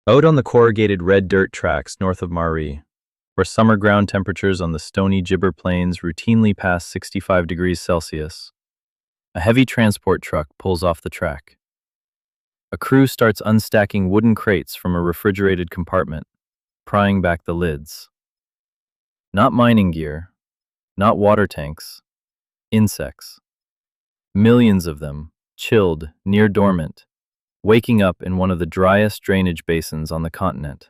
Out on the corrugated red dirt tracks north of Marie, where summer ground temperatures on the stony Gibber Plains routinely pass 65 degrees Celsius, a heavy transport truck pulls off the track. A crew starts unstacking wooden crates from a refrigerated compartment, prying back the lids. Not mining gear, not water tanks, insects. Millions of them, chilled, near dormant, waking up in one of the driest drainage basins on the continent.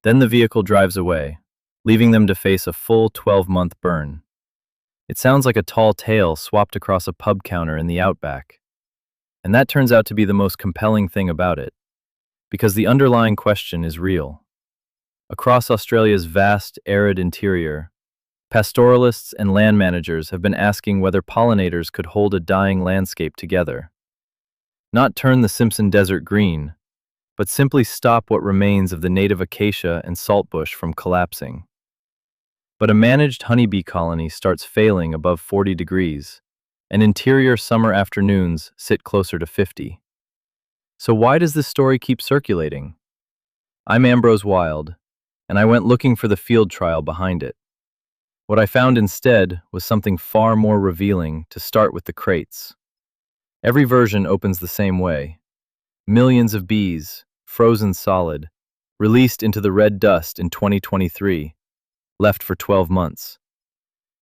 Then the vehicle drives away, leaving them to face a full 12-month burn. It sounds like a tall tale swapped across a pub counter in the Outback. And that turns out to be the most compelling thing about it, because the underlying question is real. Across Australia's vast, arid interior, pastoralists and land managers have been asking whether pollinators could hold a dying landscape together. Not turn the Simpson Desert green, but simply stop what remains of the native acacia and saltbush from collapsing. But a managed honeybee colony starts failing above 40 degrees, and interior summer afternoons sit closer to 50. So why does this story keep circulating? I'm Ambrose Wild, and I went looking for the field trial behind it. What I found instead was something far more revealing, to start with the crates. Every version opens the same way. Millions of bees, frozen solid, released into the red dust in 2023, left for 12 months.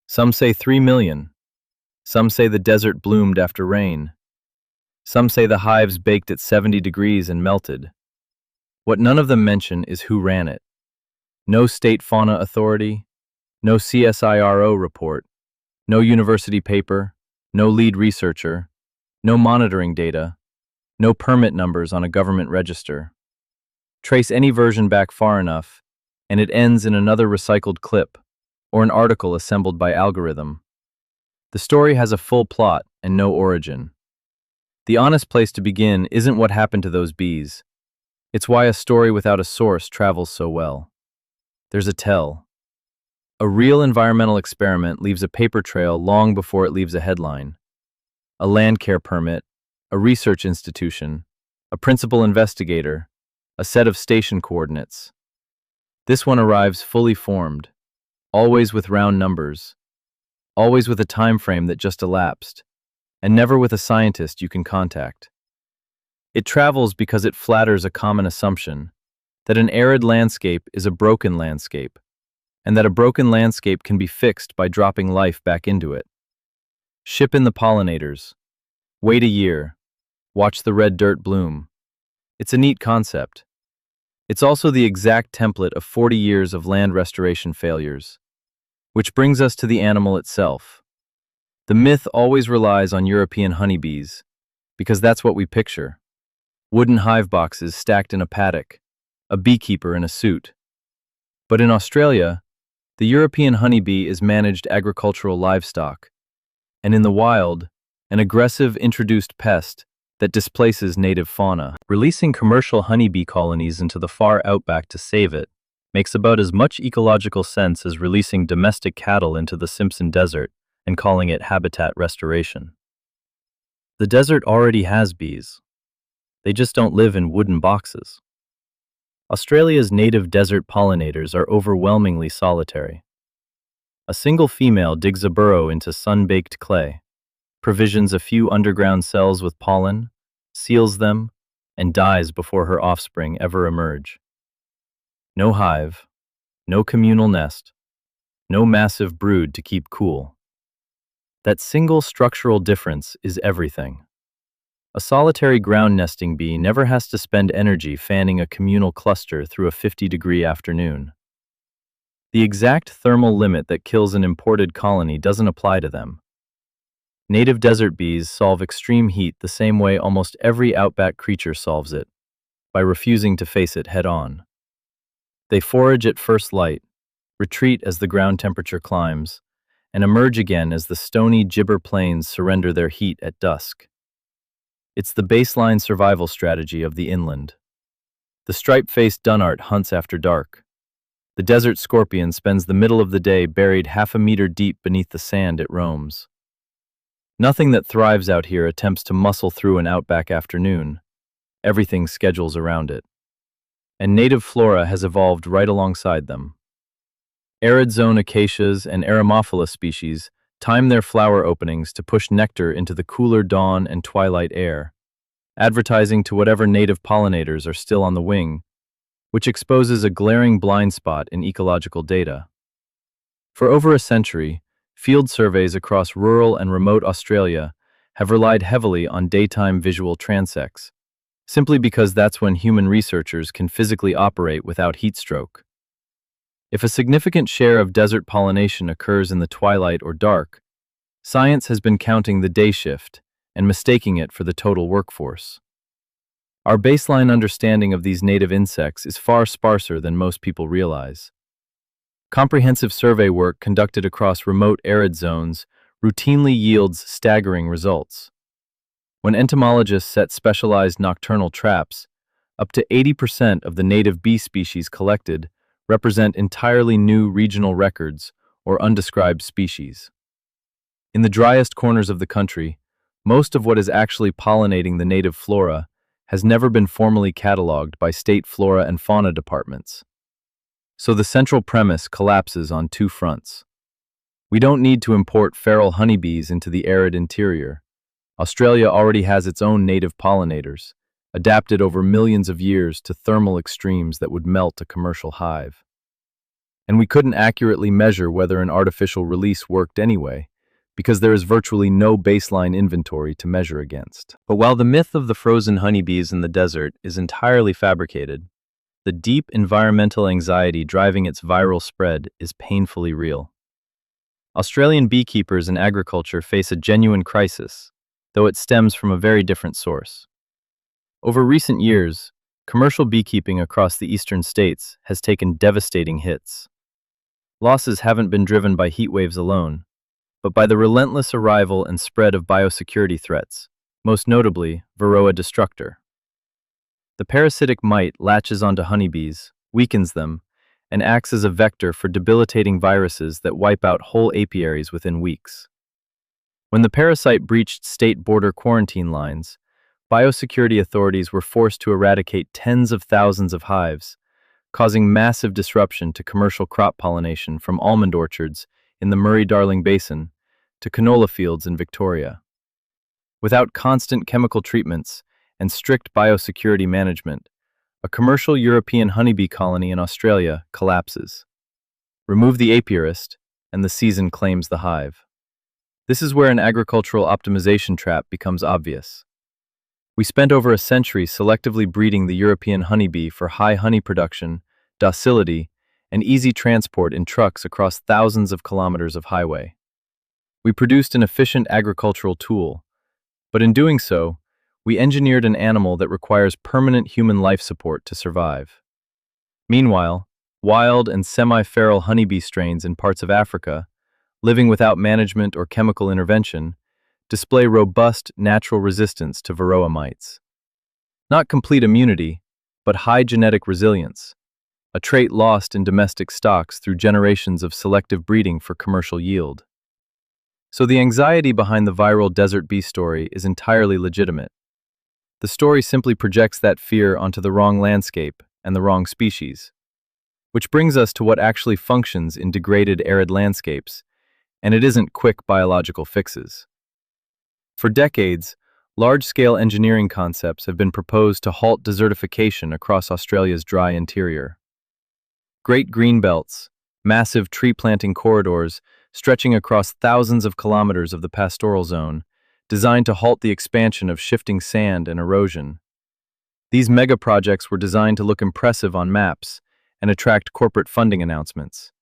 Some say 3 million. Some say the desert bloomed after rain. Some say the hives baked at 70 degrees and melted. What none of them mention is who ran it. No state fauna authority, no CSIRO report, no university paper, no lead researcher, no monitoring data, no permit numbers on a government register. Trace any version back far enough, and it ends in another recycled clip, or an article assembled by algorithm. The story has a full plot and no origin. The honest place to begin isn't what happened to those bees. It's why a story without a source travels so well. There's a tell. A real environmental experiment leaves a paper trail long before it leaves a headline. A land care permit, a research institution, a principal investigator, a set of station coordinates. This one arrives fully formed, always with round numbers, always with a time frame that just elapsed, and never with a scientist you can contact. It travels because it flatters a common assumption that an arid landscape is a broken landscape, and that a broken landscape can be fixed by dropping life back into it. Ship in the pollinators. Wait a year. Watch the red dirt bloom. It's a neat concept. It's also the exact template of 40 years of land restoration failures. Which brings us to the animal itself. The myth always relies on European honeybees, because that's what we picture. Wooden hive boxes stacked in a paddock, a beekeeper in a suit. But in Australia, the European honeybee is managed agricultural livestock, and in the wild, an aggressive introduced pest that displaces native fauna. Releasing commercial honeybee colonies into the far outback to save it makes about as much ecological sense as releasing domestic cattle into the Simpson Desert and calling it habitat restoration. The desert already has bees. They just don't live in wooden boxes. Australia's native desert pollinators are overwhelmingly solitary. A single female digs a burrow into sun-baked clay, provisions a few underground cells with pollen, seals them, and dies before her offspring ever emerge. No hive, no communal nest, no massive brood to keep cool. That single structural difference is everything. A solitary ground nesting bee never has to spend energy fanning a communal cluster through a 50-degree afternoon. The exact thermal limit that kills an imported colony doesn't apply to them. Native desert bees solve extreme heat the same way almost every outback creature solves it, by refusing to face it head-on. They forage at first light, retreat as the ground temperature climbs, and emerge again as the stony Gibber Plains surrender their heat at dusk. It's the baseline survival strategy of the inland. The stripe-faced dunnart hunts after dark. The desert scorpion spends the middle of the day buried half a meter deep beneath the sand it roams. Nothing that thrives out here attempts to muscle through an outback afternoon. Everything schedules around it. and native flora has evolved right alongside them. Arid zone acacias and Eremophila species time their flower openings to push nectar into the cooler dawn and twilight air, advertising to whatever native pollinators are still on the wing, which exposes a glaring blind spot in ecological data. For over a century, field surveys across rural and remote Australia have relied heavily on daytime visual transects, simply because that's when human researchers can physically operate without heat stroke. If a significant share of desert pollination occurs in the twilight or dark, science has been counting the day shift and mistaking it for the total workforce. Our baseline understanding of these native insects is far sparser than most people realize. Comprehensive survey work conducted across remote arid zones routinely yields staggering results. When entomologists set specialized nocturnal traps, up to 80% of the native bee species collected represent entirely new regional records or undescribed species. In the driest corners of the country, most of what is actually pollinating the native flora has never been formally cataloged by state flora and fauna departments. So the central premise collapses on two fronts. We don't need to import feral honeybees into the arid interior. Australia already has its own native pollinators, adapted over millions of years to thermal extremes that would melt a commercial hive. And we couldn't accurately measure whether an artificial release worked anyway, because there is virtually no baseline inventory to measure against. But while the myth of the frozen honeybees in the desert is entirely fabricated, the deep environmental anxiety driving its viral spread is painfully real. Australian beekeepers and agriculture face a genuine crisis, though it stems from a very different source. Over recent years, commercial beekeeping across the eastern states has taken devastating hits. Losses haven't been driven by heat waves alone, but by the relentless arrival and spread of biosecurity threats, most notably Varroa destructor. The parasitic mite latches onto honeybees, weakens them, and acts as a vector for debilitating viruses that wipe out whole apiaries within weeks. When the parasite breached state border quarantine lines, biosecurity authorities were forced to eradicate tens of thousands of hives, causing massive disruption to commercial crop pollination from almond orchards in the Murray-Darling Basin to canola fields in Victoria. Without constant chemical treatments and strict biosecurity management, a commercial European honeybee colony in Australia collapses. Remove the apiarist, and the season claims the hive. This is where an agricultural optimization trap becomes obvious. We spent over a century selectively breeding the European honeybee for high honey production, docility, and easy transport in trucks across thousands of kilometers of highway. We produced an efficient agricultural tool, but in doing so, we engineered an animal that requires permanent human life support to survive. Meanwhile, wild and semi-feral honeybee strains in parts of Africa, living without management or chemical intervention, display robust natural resistance to Varroa mites. Not complete immunity, but high genetic resilience, a trait lost in domestic stocks through generations of selective breeding for commercial yield. So the anxiety behind the viral desert bee story is entirely legitimate. The story simply projects that fear onto the wrong landscape and the wrong species. Which brings us to what actually functions in degraded arid landscapes, and it isn't quick biological fixes. For decades, large-scale engineering concepts have been proposed to halt desertification across Australia's dry interior. Great green belts, massive tree planting corridors stretching across thousands of kilometers of the pastoral zone, designed to halt the expansion of shifting sand and erosion. These mega-projects were designed to look impressive on maps and attract corporate funding announcements.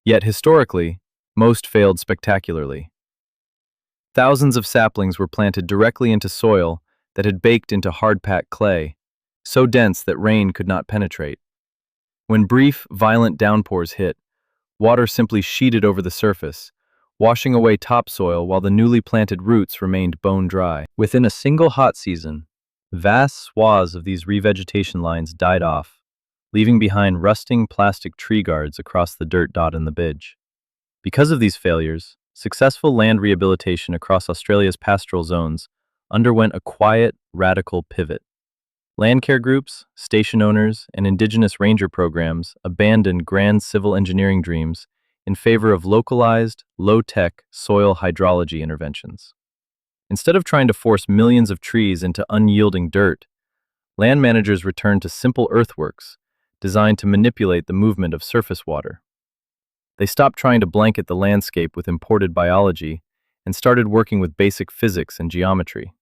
Yet historically, most failed spectacularly. Thousands of saplings were planted directly into soil that had baked into hard-packed clay, so dense that rain could not penetrate. When brief, violent downpours hit, water simply sheeted over the surface, washing away topsoil while the newly planted roots remained bone dry. Within a single hot season, vast swaths of these revegetation lines died off, leaving behind rusting plastic tree guards across the dirt dot in the bidge. Because of these failures, successful land rehabilitation across Australia's pastoral zones underwent a quiet, radical pivot. Land care groups, station owners, and indigenous ranger programs abandoned grand civil engineering dreams in favor of localized, low-tech soil hydrology interventions. Instead of trying to force millions of trees into unyielding dirt, land managers returned to simple earthworks designed to manipulate the movement of surface water. They stopped trying to blanket the landscape with imported biology and started working with basic physics and geometry.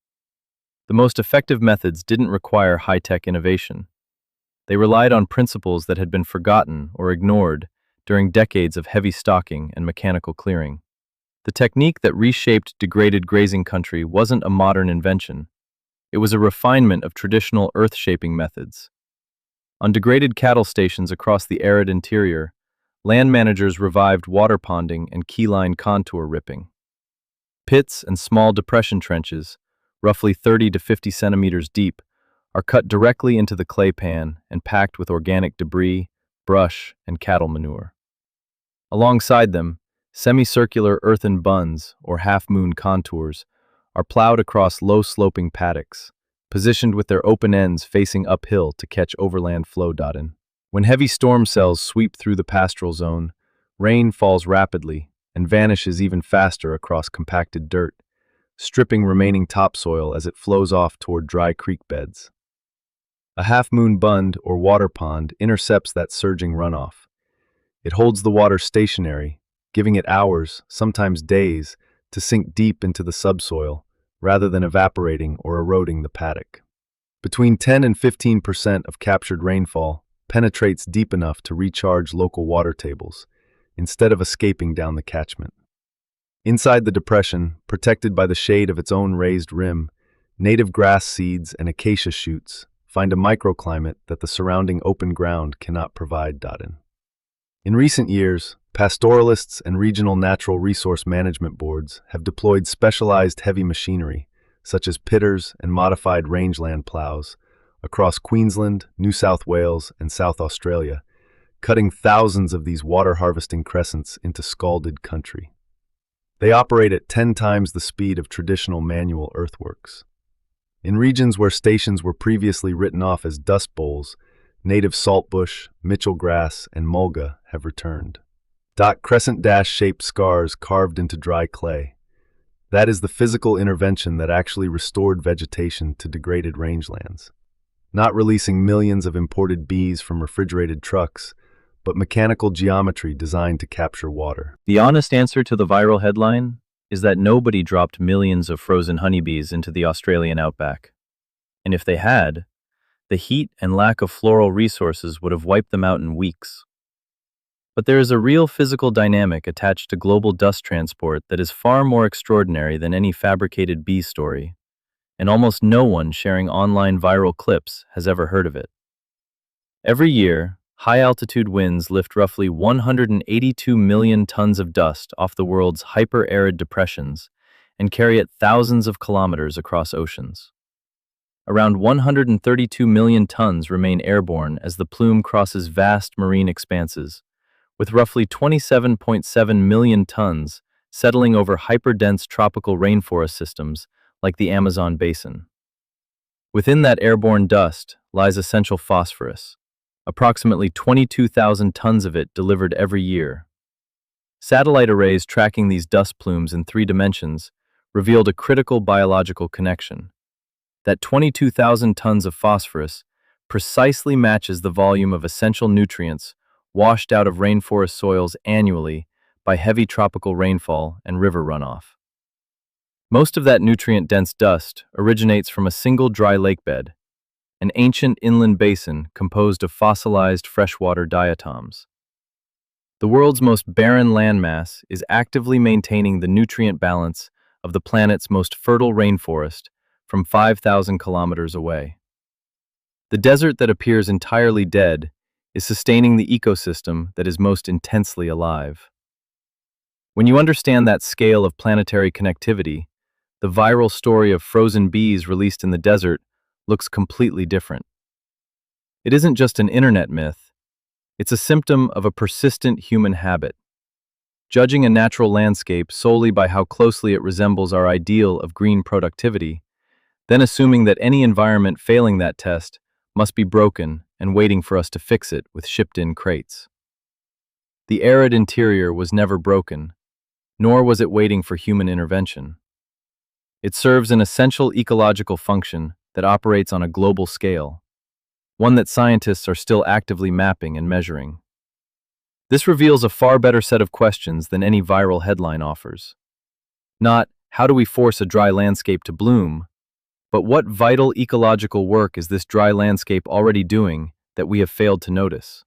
The most effective methods didn't require high-tech innovation. They relied on principles that had been forgotten or ignored during decades of heavy stocking and mechanical clearing. The technique that reshaped degraded grazing country wasn't a modern invention. It was a refinement of traditional earth-shaping methods. On degraded cattle stations across the arid interior, land managers revived water ponding and keyline contour ripping. Pits and small depression trenches, roughly 30 to 50 centimeters deep, are cut directly into the clay pan and packed with organic debris, brush, and cattle manure. Alongside them, semicircular earthen bunds, or half-moon contours, are plowed across low-sloping paddocks, positioned with their open ends facing uphill to catch overland flow. When heavy storm cells sweep through the pastoral zone, rain falls rapidly and vanishes even faster across compacted dirt, stripping remaining topsoil as it flows off toward dry creek beds. A half-moon bund or water pond intercepts that surging runoff. It holds the water stationary, giving it hours, sometimes days, to sink deep into the subsoil, rather than evaporating or eroding the paddock. Between 10 and 15% of captured rainfall penetrates deep enough to recharge local water tables, instead of escaping down the catchment. Inside the depression, protected by the shade of its own raised rim, native grass seeds and acacia shoots find a microclimate that the surrounding open ground cannot provide. In recent years, pastoralists and regional natural resource management boards have deployed specialized heavy machinery, such as pitters and modified rangeland plows, across Queensland, New South Wales, and South Australia, cutting thousands of these water-harvesting crescents into scalded country. They operate at 10 times the speed of traditional manual earthworks. In regions where stations were previously written off as dust bowls, native saltbush, Mitchell grass, and mulga have returned. Crescent-shaped scars carved into dry clay. That is the physical intervention that actually restored vegetation to degraded rangelands. Not releasing millions of imported bees from refrigerated trucks, but mechanical geometry designed to capture water. The honest answer to the viral headline is that nobody dropped millions of frozen honeybees into the Australian outback. And if they had, the heat and lack of floral resources would have wiped them out in weeks. But there is a real physical dynamic attached to global dust transport that is far more extraordinary than any fabricated bee story, and almost no one sharing online viral clips has ever heard of it. Every year, high-altitude winds lift roughly 182 million tons of dust off the world's hyper-arid depressions and carry it thousands of kilometers across oceans. Around 132 million tons remain airborne as the plume crosses vast marine expanses, with roughly 27.7 million tons settling over hyperdense tropical rainforest systems like the Amazon basin. Within that airborne dust lies essential phosphorus, approximately 22,000 tons of it delivered every year. Satellite arrays tracking these dust plumes in 3 dimensions revealed a critical biological connection. That 22,000 tons of phosphorus precisely matches the volume of essential nutrients washed out of rainforest soils annually by heavy tropical rainfall and river runoff. Most of that nutrient-dense dust originates from a single dry lake bed, an ancient inland basin composed of fossilized freshwater diatoms. The world's most barren landmass is actively maintaining the nutrient balance of the planet's most fertile rainforest from 5,000 kilometers away. The desert that appears entirely dead is sustaining the ecosystem that is most intensely alive. When you understand that scale of planetary connectivity, the viral story of frozen bees released in the desert looks completely different. It isn't just an internet myth, it's a symptom of a persistent human habit. Judging a natural landscape solely by how closely it resembles our ideal of green productivity, then assuming that any environment failing that test must be broken and waiting for us to fix it with shipped-in crates. The arid interior was never broken, nor was it waiting for human intervention. It serves an essential ecological function that operates on a global scale, one that scientists are still actively mapping and measuring. This reveals a far better set of questions than any viral headline offers. Not, how do we force a dry landscape to bloom, but what vital ecological work is this dry landscape already doing that we have failed to notice?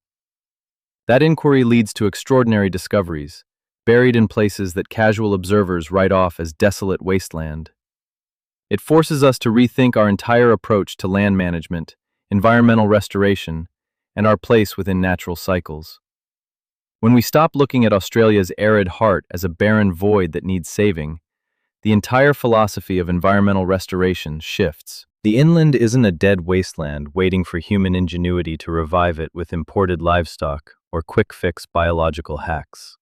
That inquiry leads to extraordinary discoveries, buried in places that casual observers write off as desolate wasteland. It forces us to rethink our entire approach to land management, environmental restoration, and our place within natural cycles. When we stop looking at Australia's arid heart as a barren void that needs saving, the entire philosophy of environmental restoration shifts. The inland isn't a dead wasteland waiting for human ingenuity to revive it with imported livestock or quick-fix biological hacks.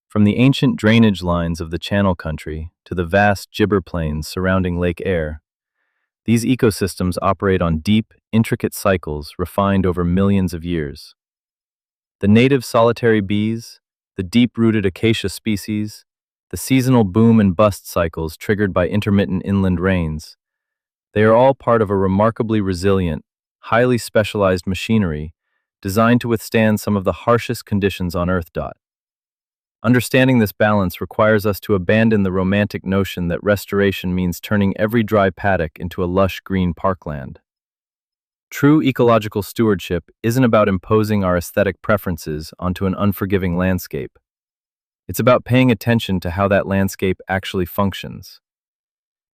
From the ancient drainage lines of the Channel Country to the vast gibber plains surrounding Lake Eyre, these ecosystems operate on deep, intricate cycles refined over millions of years. The native solitary bees, the deep-rooted acacia species, the seasonal boom and bust cycles triggered by intermittent inland rains, they are all part of a remarkably resilient, highly specialized machinery designed to withstand some of the harshest conditions on Earth. Understanding this balance requires us to abandon the romantic notion that restoration means turning every dry paddock into a lush green parkland. True ecological stewardship isn't about imposing our aesthetic preferences onto an unforgiving landscape. It's about paying attention to how that landscape actually functions.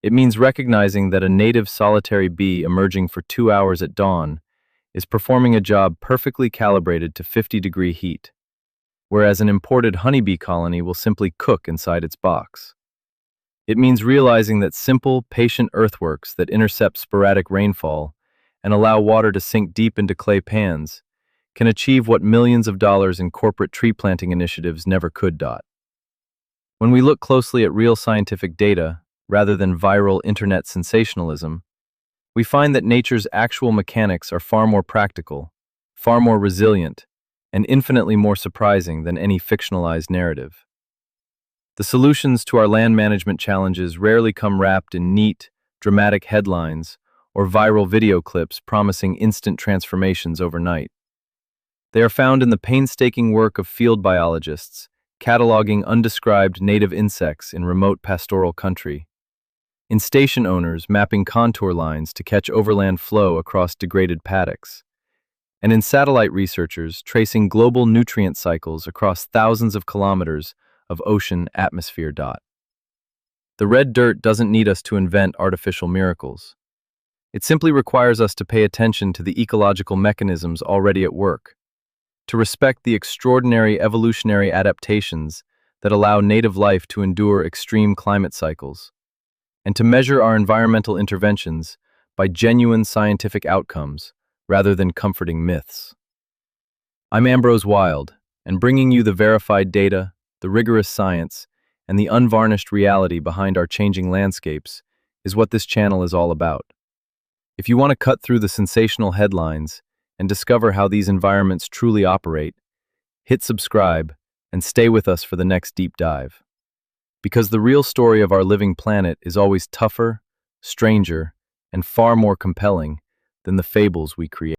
It means recognizing that a native solitary bee emerging for 2 hours at dawn is performing a job perfectly calibrated to 50-degree heat, whereas an imported honeybee colony will simply cook inside its box. It means realizing that simple, patient earthworks that intercept sporadic rainfall and allow water to sink deep into clay pans can achieve what millions of dollars in corporate tree planting initiatives never could. When we look closely at real scientific data, rather than viral internet sensationalism, we find that nature's actual mechanics are far more practical, far more resilient, and infinitely more surprising than any fictionalized narrative. The solutions to our land management challenges rarely come wrapped in neat, dramatic headlines or viral video clips promising instant transformations overnight. They are found in the painstaking work of field biologists, cataloging undescribed native insects in remote pastoral country, in station owners mapping contour lines to catch overland flow across degraded paddocks, and in satellite researchers tracing global nutrient cycles across thousands of kilometers of ocean atmosphere. The red dirt doesn't need us to invent artificial miracles. It simply requires us to pay attention to the ecological mechanisms already at work, to respect the extraordinary evolutionary adaptations that allow native life to endure extreme climate cycles, and to measure our environmental interventions by genuine scientific outcomes rather than comforting myths. I'm Ambrose Wild, and bringing you the verified data, the rigorous science, and the unvarnished reality behind our changing landscapes is what this channel is all about. If you want to cut through the sensational headlines and discover how these environments truly operate, hit subscribe and stay with us for the next deep dive. Because the real story of our living planet is always tougher, stranger, and far more compelling than the fables we create.